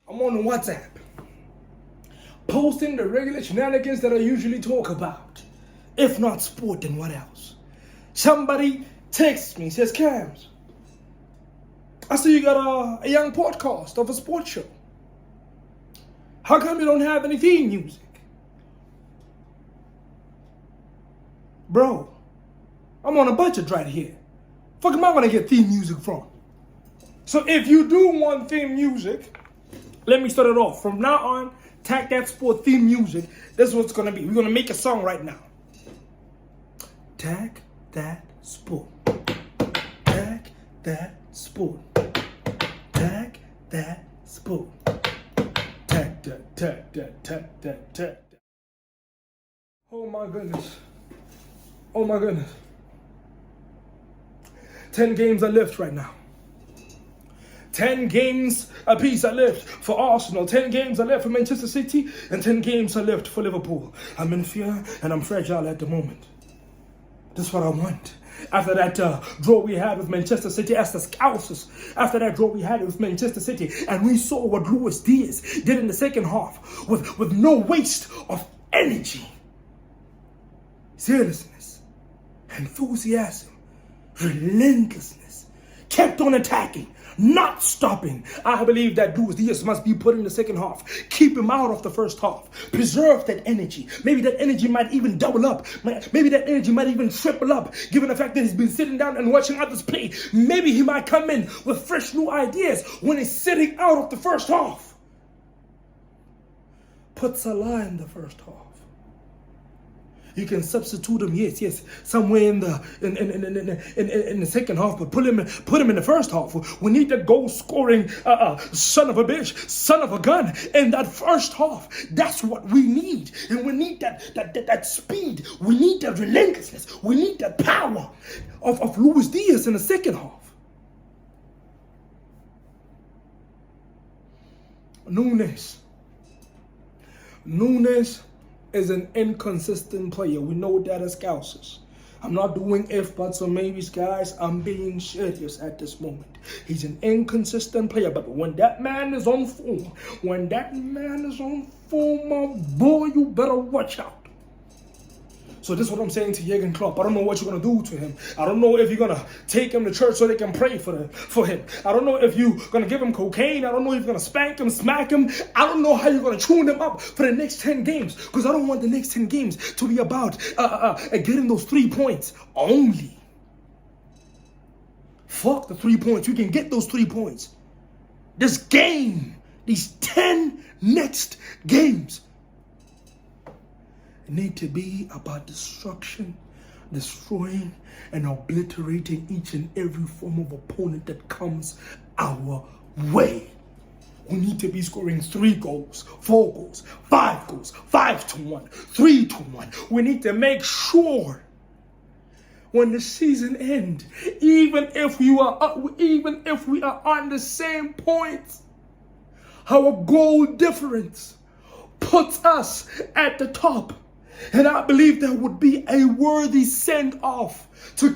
I'm on WhatsApp, posting the regular shenanigans that I usually talk about. If not sport, then what else? Somebody texts me, says, Cams, I see you got a young podcast of a sports show. How come you don't have any theme music? Bro, I'm on a budget right here. Fuck am I gonna get theme music from? So if you do want theme music, let me start it off. From now on, Tag That Sport theme music. This is what it's gonna be. We're gonna make a song right now. Tag That Sport. Tag That Sport. Tag That Sport. Tag that. Oh my goodness. Oh my goodness. 10 games are left right now. 10 games apiece are left for Arsenal. 10 games are left for Manchester City. And 10 games are left for Liverpool. I'm in fear and I'm fragile at the moment. That's what I want. After that draw we had with Manchester City as the Scousers. After that draw we had with Manchester City. And we saw what Luis Diaz did in the second half. With no waste of energy. Seriousness. Enthusiasm. Relentlessness. Kept on attacking. Not stopping. I believe that Luis Diaz must be put in the second half. Keep him out of the first half. Preserve that energy. Maybe that energy might even double up. Maybe that energy might even triple up. Given the fact that he's been sitting down and watching others play. Maybe he might come in with fresh new ideas when he's sitting out of the first half. Put Salah in the first half. You can substitute him, yes, somewhere in the second half, but put him in the first half. We need that goal scoring son of a bitch, son of a gun in that first half. That's what we need, and we need that speed. We need that relentlessness. We need that power of Luis Diaz in the second half. Nunes is an inconsistent player. We know that as Scousers. I'm not doing if, buts, or maybes, guys. I'm being serious at this moment. He's an inconsistent player, but when that man is on form, my boy, you better watch out. So this is what I'm saying to Jurgen Klopp. I don't know what you're going to do to him. I don't know if you're going to take him to church so they can pray for him. I don't know if you're going to give him cocaine. I don't know if you're going to spank him, smack him. I don't know how you're going to tune him up for the next 10 games. Because I don't want the next 10 games to be about getting those 3 points only. Fuck the 3 points. You can get those 3 points. This game, these 10 next games, need to be about destruction, destroying, and obliterating each and every form of opponent that comes our way. We need to be scoring 3 goals, 4 goals, 5 goals, 5-1, 3-1. We need to make sure when the season ends, even if we are on the same points, our goal difference puts us at the top. And I believe that would be a worthy send-off to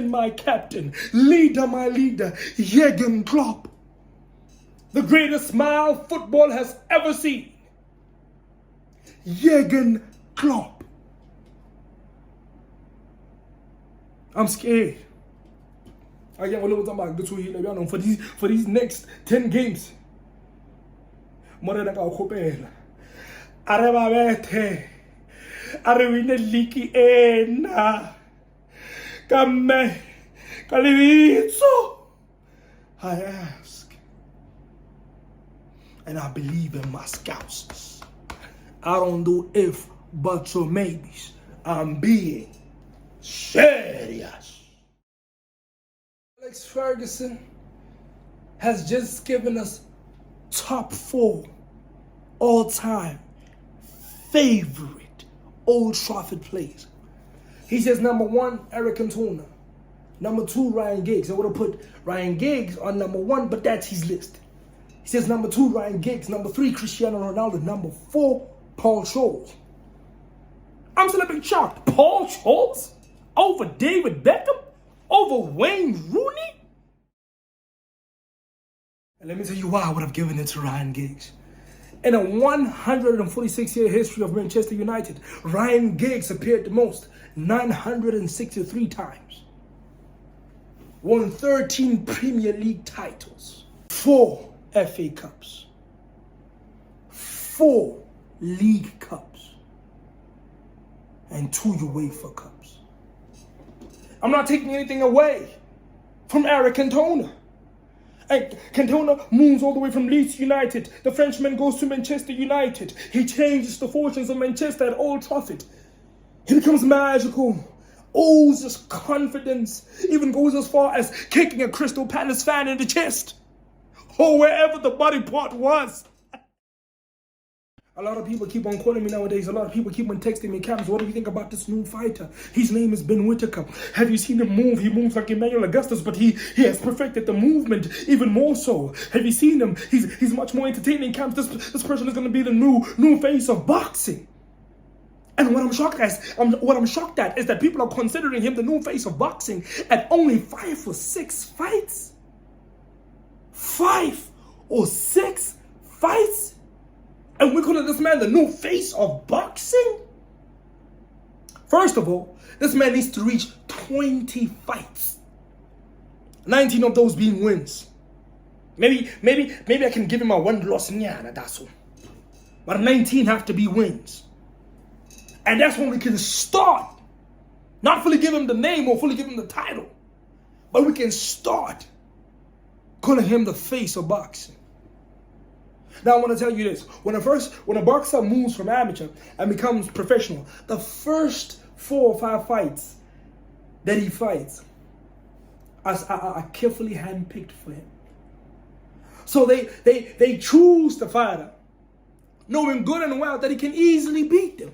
my captain, leader, my leader, Jurgen Klopp. The greatest smile football has ever seen. Jurgen Klopp. I'm scared. I can't believe what I'm about to do for these next 10 games. Arewine liki ena kame kalivitso. I ask, and I believe in my Scousers. I don't do if, buts, or maybes. I'm being serious. Alex Ferguson has just given us top 4 all-time favorite Old Trafford plays. He says number 1, Eric Cantona. Number 2, Ryan Giggs. I would have put Ryan Giggs on number 1, but that's his list. He says number 2, Ryan Giggs. Number 3, Cristiano Ronaldo. Number 4, Paul Scholes. I'm still a bit shocked. Paul Scholes? Over David Beckham? Over Wayne Rooney? And let me tell you why I would have given it to Ryan Giggs. In a 146-year history of Manchester United, Ryan Giggs appeared the most, 963 times. Won 13 Premier League titles, 4 FA Cups, 4 League Cups, and 2 UEFA Cups. I'm not taking anything away from Eric Cantona. And Cantona moves all the way from Leeds United. The Frenchman goes to Manchester United. He changes the fortunes of Manchester at Old Trafford. He becomes magical, oozes confidence, even goes as far as kicking a Crystal Palace fan in the chest, or wherever the body part was. A lot of people keep on calling me nowadays. A lot of people keep on texting me, Cams, what do you think about this new fighter? His name is Ben Whitaker. Have you seen him move? He moves like Emmanuel Augustus, but he has perfected the movement even more so. Have you seen him? He's much more entertaining, Cams. This person is going to be the new face of boxing. And what I'm shocked at is that people are considering him the new face of boxing at only 5 or 6 fights. 5 or 6 fights? And we're calling this man the new face of boxing? First of all, this man needs to reach 20 fights. 19 of those being wins. Maybe I can give him a 1 loss, that's all. But 19 have to be wins. And that's when we can start. Not fully give him the name or fully give him the title. But we can start calling him the face of boxing. Now I want to tell you this. When a boxer moves from amateur and becomes professional, the first 4 or 5 fights that he fights are carefully handpicked for him. So they choose the fighter, knowing good and well that he can easily beat them.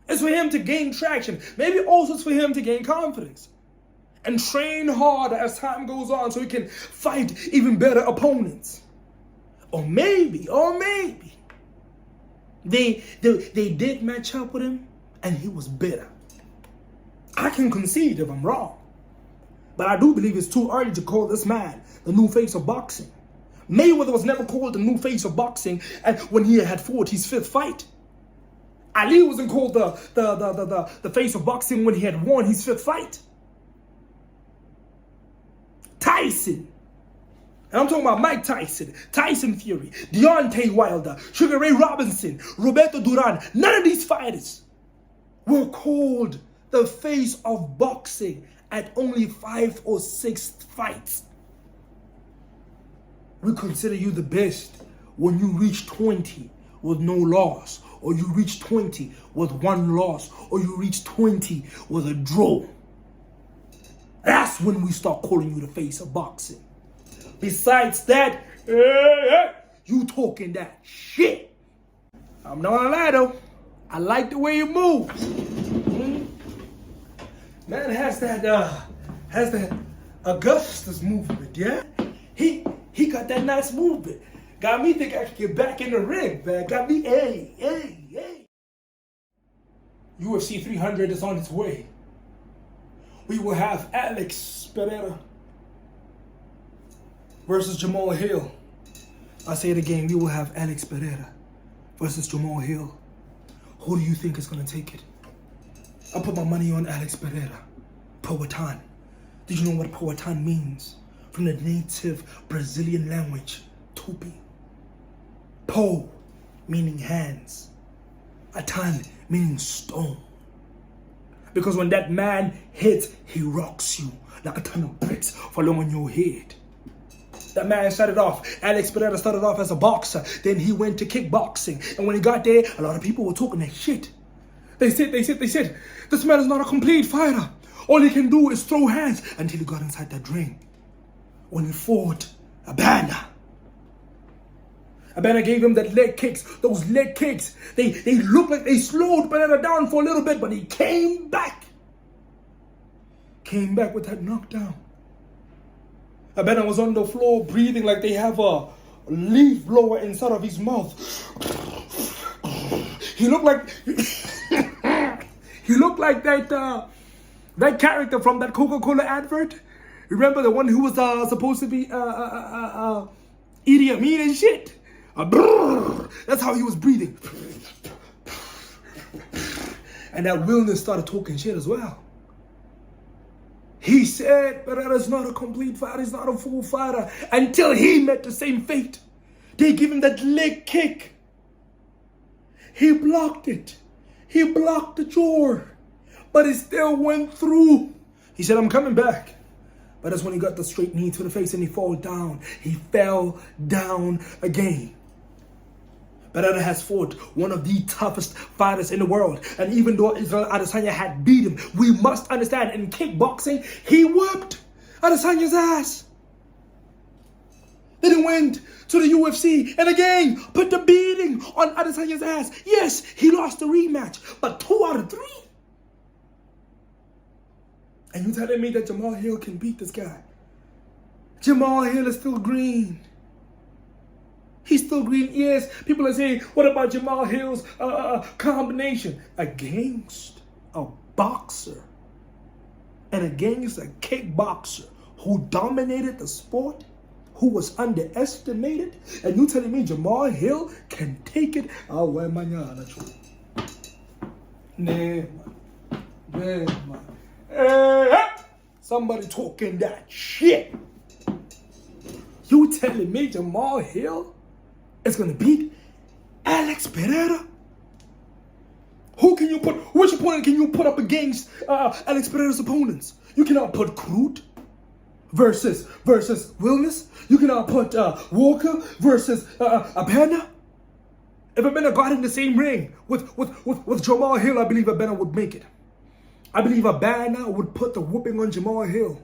It's for him to gain traction. Maybe also it's for him to gain confidence and train harder as time goes on so he can fight even better opponents. Or maybe they did match up with him and he was better. I can concede if I'm wrong. But I do believe it's too early to call this man the new face of boxing. Mayweather was never called the new face of boxing and when he had fought his 5th fight. Ali wasn't called the face of boxing when he had won his 5th fight. Tyson. And I'm talking about Mike Tyson, Tyson Fury, Deontay Wilder, Sugar Ray Robinson, Roberto Duran. None of these fighters were called the face of boxing at only 5 or 6 fights. We consider you the best when you reach 20 with no loss, or you reach 20 with 1 loss, or you reach 20 with a draw. That's when we start calling you the face of boxing. Besides that, you talking that shit. I'm not gonna lie though, I like the way he moves. Man has that Augustus movement, yeah? He got that nice movement. Got me think I can get back in the ring, man. Got me, hey. UFC 300 is on its way. We will have Alex Pereira versus Jamal Hill. I say it again, we will have Alex Pereira versus Jamal Hill. Who do you think is going to take it? I put my money on Alex Pereira. Powhatan. Did you know what Powhatan means? From the native Brazilian language, tupi. Po meaning hands. Atan meaning stone. Because when that man hits, he rocks you like a ton of bricks falling on your head. That man started off, Alex Pereira started off as a boxer. Then he went to kickboxing. And when he got there, a lot of people were talking that shit. They said, this man is not a complete fighter. All he can do is throw hands until he got inside that ring. When he fought Abana gave him that leg kicks. Those leg kicks, they looked like they slowed Pereira down for a little bit, but he came back. Came back with that knockdown. Abana was on the floor breathing like they have a leaf blower inside of his mouth. He looked like that character from that Coca-Cola advert. Remember the one who was supposed to be Idi Amin and shit. That's how he was breathing. And that Wilner started talking shit as well. He said Pereira's not a complete fighter, he's not a full fighter, until he met the same fate. They give him that leg kick. He blocked it. He blocked the jaw, but it still went through. He said, I'm coming back. But that's when he got the straight knee to the face and he fell down. He fell down again. Pereira has fought one of the toughest fighters in the world. And even though Israel Adesanya had beat him, we must understand in kickboxing, he whooped Adesanya's ass. Then he went to the UFC and again put the beating on Adesanya's ass. Yes, he lost the rematch, but 2 out of 3. And you telling me that Jamal Hill can beat this guy? Jamal Hill is still green. He's still green. Yes, people are saying, what about Jamal Hill's combination? Against a boxer and against a kickboxer who dominated the sport, who was underestimated, and you telling me Jamal Hill can take it? Somebody talking that shit. You telling me Jamal Hill is gonna beat Alex Pereira? Which opponent can you put up against Alex Pereira's opponents? You cannot put Crute versus Wilnis. You cannot put Walker versus Abena. If Abena got in the same ring with Jamal Hill, I believe Abena would make it. I believe Abena would put the whooping on Jamal Hill.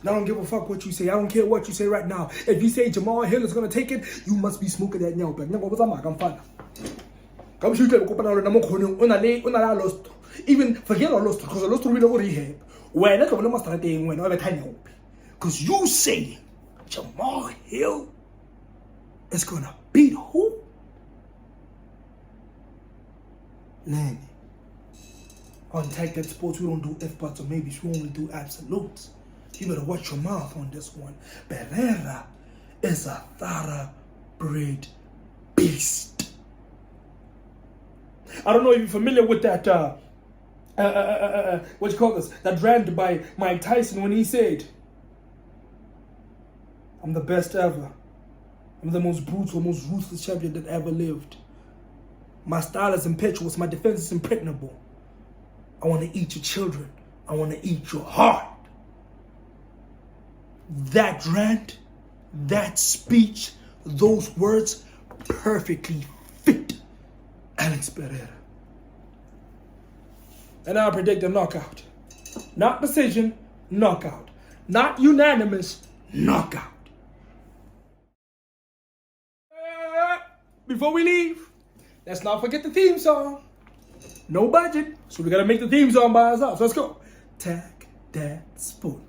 And I don't give a fuck what you say. I don't care what you say right now. If you say Jamal Hill is going to take it, you must be smoking that nyao. Even forget all lost, because lost really over rehab. When I come to start when I time, because you say Jamal Hill is going to beat who? Nanny. On Tag That Sports, we don't do F parts or maybe we only do absolutes. You better watch your mouth on this one. Pereira is a thoroughbred beast. I don't know if you're familiar with that, what you call this? That rant by Mike Tyson when he said, I'm the best ever. I'm the most brutal, most ruthless champion that ever lived. My style is impetuous. My defense is impregnable. I want to eat your children. I want to eat your heart. That rant, that speech, those words perfectly fit Alex Pereira. And I predict a knockout. Not decision, knockout. Not unanimous, knockout. Before we leave, let's not forget the theme song. No budget, so we gotta make the theme song by ourselves. Let's go. Tag That Sport.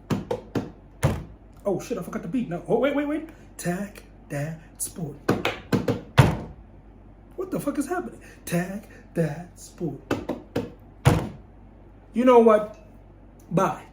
Oh shit, I forgot the beat now. Oh, wait. Tag That Sport. What the fuck is happening? Tag That Sport. You know what? Bye.